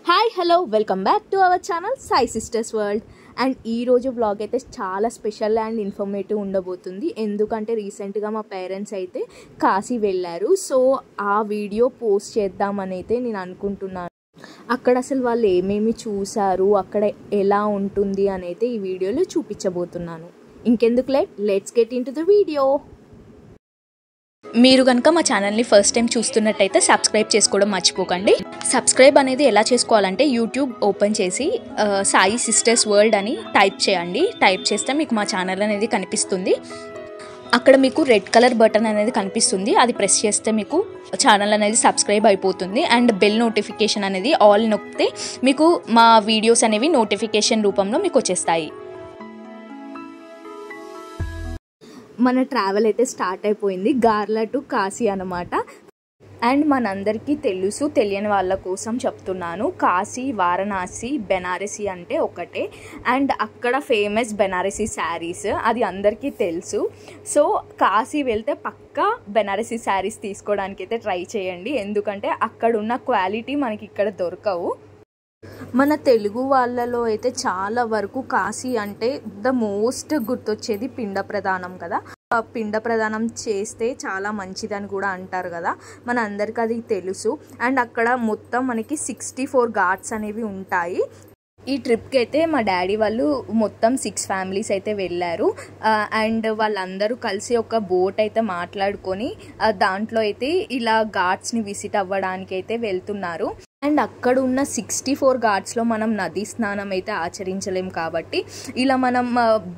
Hi hello welcome back to our channel Sai sisters world. And ఈరోజు vlog అయితే చాలా special and informative ఉండబోతుంది. ఎందుకంటే రీసెంట్గా మా పేరెంట్స్ అయితే కాశీ వెళ్ళారు. సో ఆ వీడియో పోస్ట్ చేద్దామని అయితే నేను అనుకుంటున్నాను. అక్కడ అసలు వాళ్ళు ఏమేమి చూసారు, అక్కడ ఎలా ఉంటుంది అని అయితే ఈ వీడియోలో చూపించబోతున్నాను. ఇంకెందుకు let's get in to the video. మీరు కనుక మా ఛానల్ని ఫస్ట్ టైం చూస్తున్నట్టయితే సబ్స్క్రైబ్ చేసుకోవడం మర్చిపోకండి. సబ్స్క్రైబ్ అనేది ఎలా చేసుకోవాలంటే యూట్యూబ్ ఓపెన్ చేసి సాయి సిస్టర్స్ వరల్డ్ అని టైప్ చేయండి. టైప్ చేస్తే మీకు మా ఛానల్ అనేది కనిపిస్తుంది. అక్కడ మీకు రెడ్ కలర్ బటన్ అనేది కనిపిస్తుంది. అది ప్రెస్ చేస్తే మీకు ఛానల్ అనేది సబ్స్క్రైబ్ అయిపోతుంది. అండ్ బెల్ నోటిఫికేషన్ అనేది ఆల్ నొక్కితే మీకు మా వీడియోస్ అనేవి నోటిఫికేషన్ రూపంలో మీకు వచ్చేస్తాయి. మన ట్రావెల్ అయితే స్టార్ట్ అయిపోయింది. గార్లా టు కాశీ అన్నమాట. అండ్ మనందరికీ తెలుసు, తెలియని వాళ్ళ కోసం చెప్తున్నాను. కాశీ, వారణాసి, బెనారసి అంటే ఒకటే. అండ్ అక్కడ ఫేమస్ బెనారసి శారీస్, అది అందరికీ తెలుసు. సో కాశీ వెళ్తే పక్కా బెనారసి శారీస్ తీసుకోవడానికి అయితే ట్రై చేయండి. ఎందుకంటే అక్కడ ఉన్న క్వాలిటీ మనకి ఇక్కడ దొరకవు. మన తెలుగు వాళ్ళలో అయితే చాలా వరకు కాశీ అంటే ద మోస్ట్ గుర్తొచ్చేది పిండ ప్రదానం కదా. పిండ ప్రదానం చేస్తే చాలా మంచిదని కూడా అంటారు కదా, మన అందరికీ అది తెలుసు. అండ్ అక్కడ మొత్తం మనకి 64 ఘాట్స్ అనేవి ఉంటాయి. ఈ ట్రిప్కి అయితే మా డాడీ వాళ్ళు మొత్తం 6 ఫ్యామిలీస్ అయితే వెళ్ళారు. అండ్ వాళ్ళందరూ కలిసి ఒక బోట్ అయితే మాట్లాడుకొని దాంట్లో అయితే ఇలా ఘాట్స్ని విజిట్ అవ్వడానికి అయితే వెళ్తున్నారు. అండ్ అక్కడ ఉన్న 64 ఘాట్స్లో మనం నదీ స్నానం అయితే ఆచరించలేం కాబట్టి ఇలా మనం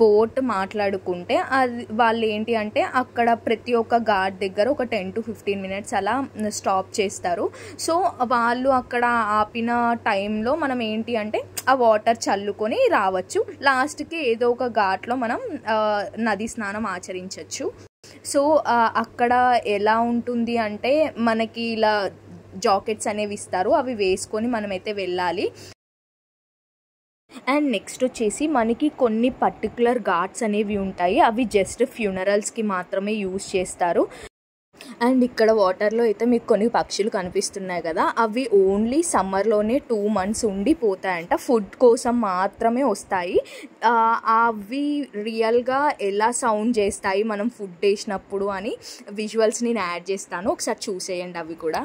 బోట్ మాట్లాడుకుంటే అది వాళ్ళు ఏంటి అంటే అక్కడ ప్రతి ఒక్క ఘాట్ దగ్గర ఒక 10 to 15 minutes అలా స్టాప్ చేస్తారు. సో వాళ్ళు అక్కడ ఆపిన టైంలో మనం ఏంటి అంటే ఆ వాటర్ చల్లుకొని రావచ్చు. లాస్ట్కి ఏదో ఒక ఘాట్లో మనం నదీ స్నానం ఆచరించవచ్చు. సో అక్కడ ఎలా ఉంటుంది అంటే మనకి ఇలా జాకెట్స్ అనేవి ఇస్తారు, అవి వేసుకొని మనమైతే వెళ్ళాలి. అండ్ నెక్స్ట్ వచ్చేసి మనకి కొన్ని పర్టికులర్ ఘాట్స్ అనేవి ఉంటాయి, అవి జస్ట్ ఫ్యూనరల్స్కి మాత్రమే యూజ్ చేస్తారు. అండ్ ఇక్కడ వాటర్లో అయితే మీకు కొన్ని పక్షులు కనిపిస్తున్నాయి కదా, అవి ఓన్లీ సమ్మర్లోనే 2 months ఉండిపోతాయంట. ఫుడ్ కోసం మాత్రమే వస్తాయి. అవి రియల్గా ఎలా సౌండ్ చేస్తాయి మనం ఫుడ్ వేసినప్పుడు అని విజువల్స్ నేను యాడ్ చేస్తాను, ఒకసారి చూసేయండి అవి కూడా.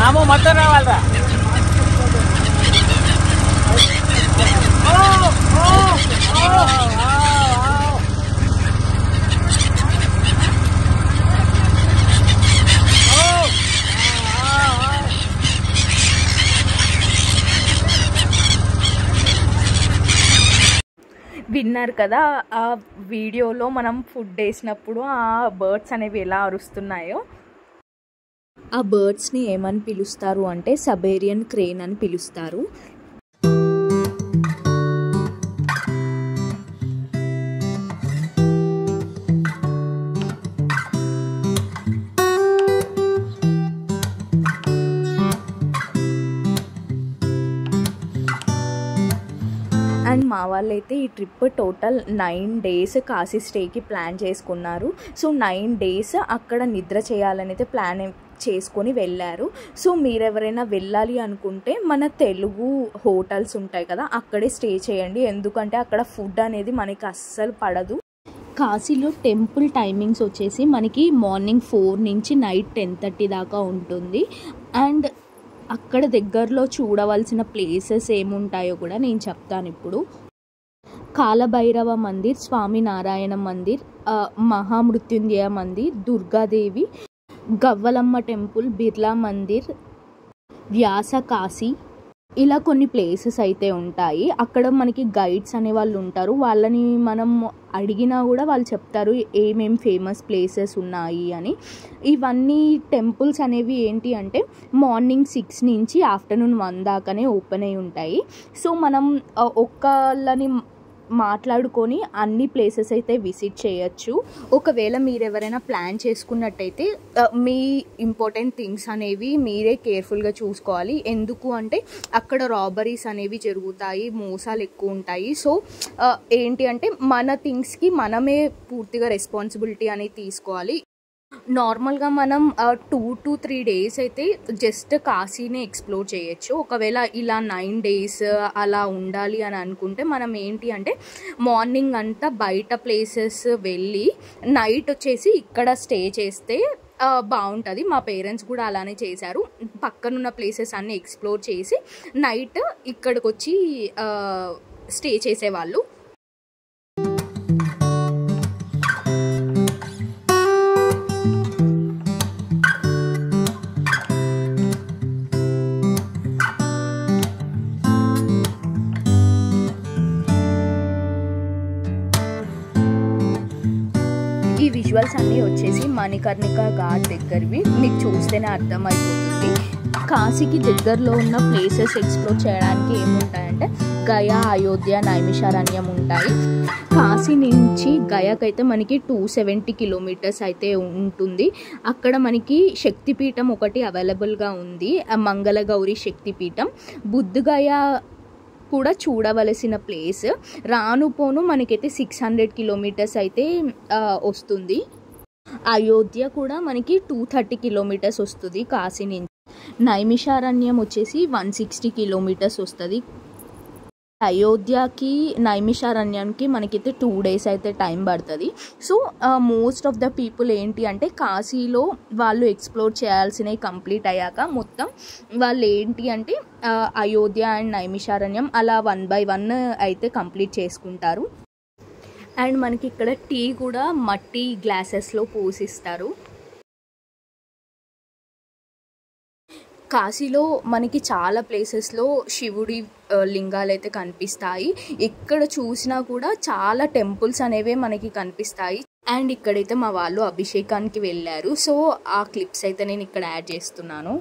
రాము మొత్తం రావాలరా. విన్నారు కదా ఆ వీడియోలో మనం ఫుడ్ వేసినప్పుడు ఆ బర్డ్స్ అనేవి ఎలా అరుస్తున్నాయో. ఆ బర్డ్స్ని ఏమని పిలుస్తారు అంటే సబేరియన్ క్రేన్ అని పిలుస్తారు. అండ్ మా వాళ్ళైతే ఈ ట్రిప్ టోటల్ 9 days కాశీ స్టేకి ప్లాన్ చేసుకున్నారు. సో 9 days అక్కడ నిద్ర చేయాలని అయితే ప్లాన్ చేసుకొని వెళ్ళారు. సో మీరెవరైనా వెళ్ళాలి అనుకుంటే మన తెలుగు హోటల్స్ ఉంటాయి కదా, అక్కడే స్టే చేయండి. ఎందుకంటే అక్కడ ఫుడ్ అనేది మనకి అస్సలు పడదు. కాశీలో టెంపుల్ టైమింగ్స్ వచ్చేసి మనకి మార్నింగ్ 4 నుంచి నైట్ 10:30 దాకా ఉంటుంది. అండ్ అక్కడ దగ్గరలో చూడవలసిన ప్లేసెస్ ఏముంటాయో కూడా నేను చెప్తాను ఇప్పుడు. కాలభైరవ మందిర్, స్వామినారాయణ మందిర్, మహామృత్యుంజయ మందిర్, దుర్గాదేవి, గవ్వలమ్మ టెంపుల్, బిర్లా మందిర్, వ్యాస కాశీ, ఇలా కొన్ని ప్లేసెస్ అయితే ఉంటాయి. అక్కడ మనకి గైడ్స్ అనే వాళ్ళు ఉంటారు. వాళ్ళని మనం అడిగినా కూడా వాళ్ళు చెప్తారు ఏమేం ఫేమస్ ప్లేసెస్ ఉన్నాయి అని. ఇవన్నీ టెంపుల్స్ అనేవి ఏంటి అంటే మార్నింగ్ 6 నుంచి ఆఫ్టర్నూన్ 1 దాకానే ఓపెన్ అయి ఉంటాయి. సో మనం ఒక్కళ్ళని మాట్లాడుకొని అన్ని ప్లేసెస్ అయితే విజిట్ చేయొచ్చు. ఒకవేళ మీరు ఎవరైనా ప్లాన్ చేసుకున్నట్టయితే మీ ఇంపార్టెంట్ థింగ్స్ అనేవి మీరే కేర్ఫుల్గా చూసుకోవాలి. ఎందుకు అంటే అక్కడ రాబరీస్ అనేవి జరుగుతాయి, మోసాలు ఎక్కువ ఉంటాయి. సో ఏంటి అంటే మన థింగ్స్కి మనమే పూర్తిగా రెస్పాన్సిబిలిటీ అనేది తీసుకోవాలి. నార్మల్గా మనం 2 to 3 days అయితే జస్ట్ కాశీని ఎక్స్ప్లోర్ చేయొచ్చు. ఒకవేళ ఇలా 9 days అలా ఉండాలి అని అనుకుంటే మనం ఏంటి అంటే మార్నింగ్ అంతా బయట ప్లేసెస్ వెళ్ళి నైట్ వచ్చేసి ఇక్కడ స్టే చేస్తే బాగుంటుంది. మా పేరెంట్స్ కూడా అలానే చేశారు. పక్కనున్న ప్లేసెస్ అన్నీ ఎక్స్ప్లోర్ చేసి నైట్ ఇక్కడికి వచ్చి స్టే చేసేవాళ్ళు. ఈ విజువల్స్ అన్నీ వచ్చేసి మణికర్ణిక ఘాట్ దగ్గరవి. మీకు చూస్తేనే అర్థమైపోతుంది. కాశీకి దగ్గరలో ఉన్న ప్లేసెస్ ఎక్స్ప్లోర్ చేయడానికి ఏముంటాయంటే గయా, అయోధ్య, నైమిషారణ్యం ఉంటాయి. కాశీ నుంచి గయాకైతే మనకి 270 kilometers అయితే ఉంటుంది. అక్కడ మనకి శక్తిపీఠం ఒకటి అవైలబుల్గా ఉంది, మంగళగౌరి శక్తిపీఠం. బుద్ధగయ కూడా చూడవలసిన ప్లేస్. రాను పోను మనకైతే 600 kilometers అయితే వస్తుంది. అయోధ్య కూడా మనకి 230 kilometers వస్తుంది కాశీ నుంచి. నైమిషారణ్యం వచ్చేసి 160 kilometers వస్తుంది. అయోధ్యకి నైమిషారణ్యానికి మనకైతే 2 days అయితే టైం పడుతుంది. So most of the people ఏంటి అంటే కాశీలో వాళ్ళు ఎక్స్ప్లోర్ చేయాల్సినవి కంప్లీట్ అయ్యాక మొత్తం వాళ్ళు ఏంటి అంటే అయోధ్య అండ్ నైమిషారణ్యం అలా 1 by 1 అయితే కంప్లీట్ చేసుకుంటారు. అండ్ మనకి ఇక్కడ టీ కూడా మట్టి గ్లాసెస్లో పోసిస్తారు. కాశీలో మనకి చాలా ప్లేసెస్లో శివుడి లింగాలు అయితే కనిపిస్తాయి. ఎక్కడ చూసినా కూడా చాలా టెంపుల్స్ అనేవి మనకి కనిపిస్తాయి. అండ్ ఇక్కడైతే మా వాళ్ళు అభిషేకానికి వెళ్ళారు. సో ఆ క్లిప్స్ అయితే నేను ఇక్కడ యాడ్ చేస్తున్నాను.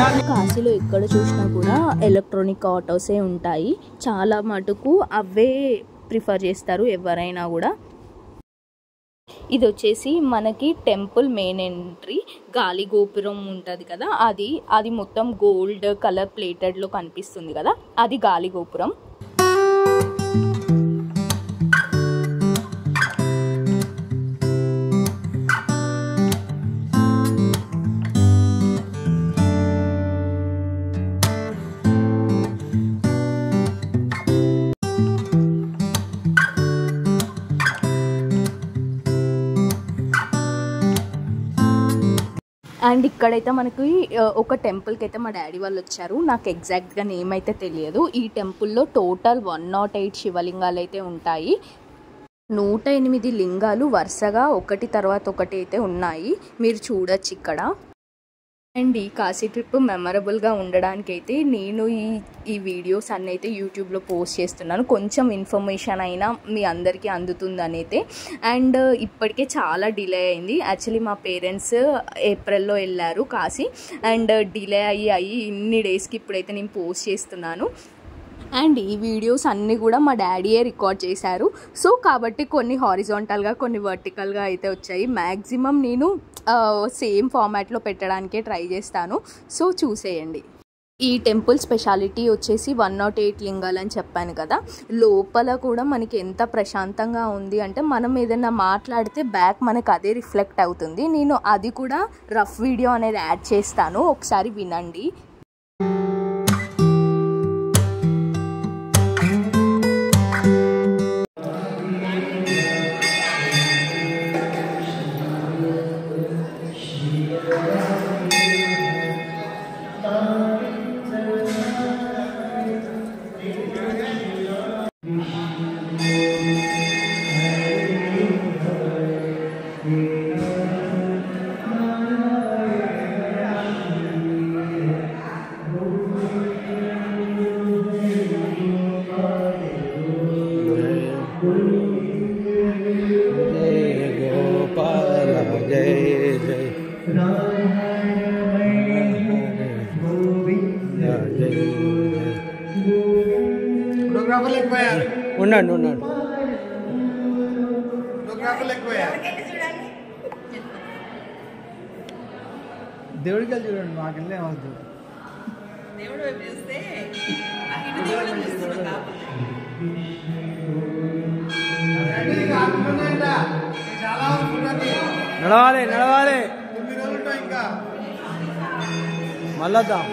కాశీలో ఎక్కడ చూసినా కూడా ఎలక్ట్రానిక్ ఆటోసే ఉంటాయి. చాలా మటుకు అవే ప్రిఫర్ చేస్తారు ఎవరైనా కూడా. ఇది వచ్చేసి మనకి టెంపుల్ మెయిన్ ఎంట్రీ. గాలి గోపురం ఉంటుంది కదా, అది మొత్తం గోల్డ్ కలర్ ప్లేటెడ్లో కనిపిస్తుంది కదా, అది గాలి గోపురం. అండ్ ఇక్కడైతే మనకి ఒక టెంపుల్కి అయితే మా డాడీ వాళ్ళు వచ్చారు. నాకు ఎగ్జాక్ట్గా నేమ్ అయితే తెలియదు. ఈ టెంపుల్లో టోటల్ 108 శివలింగాలు అయితే ఉంటాయి. 108 లింగాలు వరుసగా ఒకటి తర్వాత ఒకటి అయితే ఉన్నాయి, మీరు చూడొచ్చు ఇక్కడ. అండ్ ఈ కాశీ ట్రిప్ మెమరబుల్గా ఉండడానికి అయితే నేను ఈ వీడియోస్ అన్నీ అయితే యూట్యూబ్లో పోస్ట్ చేస్తున్నాను. కొంచెం ఇన్ఫర్మేషన్ అయినా మీ అందరికీ అందుతుందని అయితే. అండ్ ఇప్పటికే చాలా డిలే అయింది. యాక్చువల్లీ మా పేరెంట్స్ ఏప్రిల్లో వెళ్ళారు కాశీ, అండ్ డిలే అయ్యి ఇన్ని డేస్కి ఇప్పుడైతే నేను పోస్ట్ చేస్తున్నాను. అండ్ ఈ వీడియోస్ అన్నీ కూడా మా డాడీయే రికార్డ్ చేశారు. సో కాబట్టి కొన్ని హారిజాంటల్గా కొన్ని వర్టికల్గా అయితే వచ్చాయి. మ్యాక్సిమం నేను సేమ్ ఫార్మాట్లో పెట్టడానికే ట్రై చేస్తాను. సో చూసేయండి. ఈ టెంపుల్ స్పెషాలిటీ వచ్చేసి 108 లింగాలు అని చెప్పాను కదా, లోపల కూడా మనకి ఎంత ప్రశాంతంగా ఉంది అంటే మనం ఏదైనా మాట్లాడితే బ్యాక్ మనకు అదే రిఫ్లెక్ట్ అవుతుంది. నేను అది కూడా రఫ్ వీడియో అనేది యాడ్ చేస్తాను, ఒకసారి వినండి. ఉండండి దేవుడికి వెళ్ళి చూడండి, మాకెళ్ళే అవద్దు. దేవుడు చూస్తే నడవాలి ఇంకా మళ్ళద్దాం.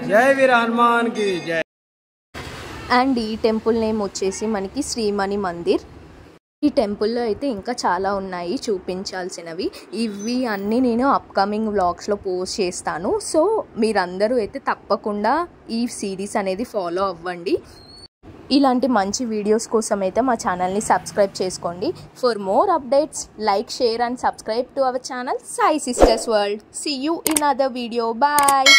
జై వీర హనుమాన్కి జై. అండ్ ఈ టెంపుల్ నేమ్ వచ్చేసి మనకి శ్రీమణి మందిర్. ఈ టెంపుల్లో అయితే ఇంకా చాలా ఉన్నాయి చూపించాల్సినవి. ఇవి అన్నీ నేను అప్కమింగ్ వ్లాగ్స్లో పోస్ట్ చేస్తాను. సో మీరందరూ అయితే తప్పకుండా ఈ సిరీస్ అనేది ఫాలో అవ్వండి. ఇలాంటి మంచి వీడియోస్ కోసం అయితే మా ఛానల్ని సబ్స్క్రైబ్ చేసుకోండి. For more updates like, share and subscribe to our channel Sai sisters world. See you in other video. Bye.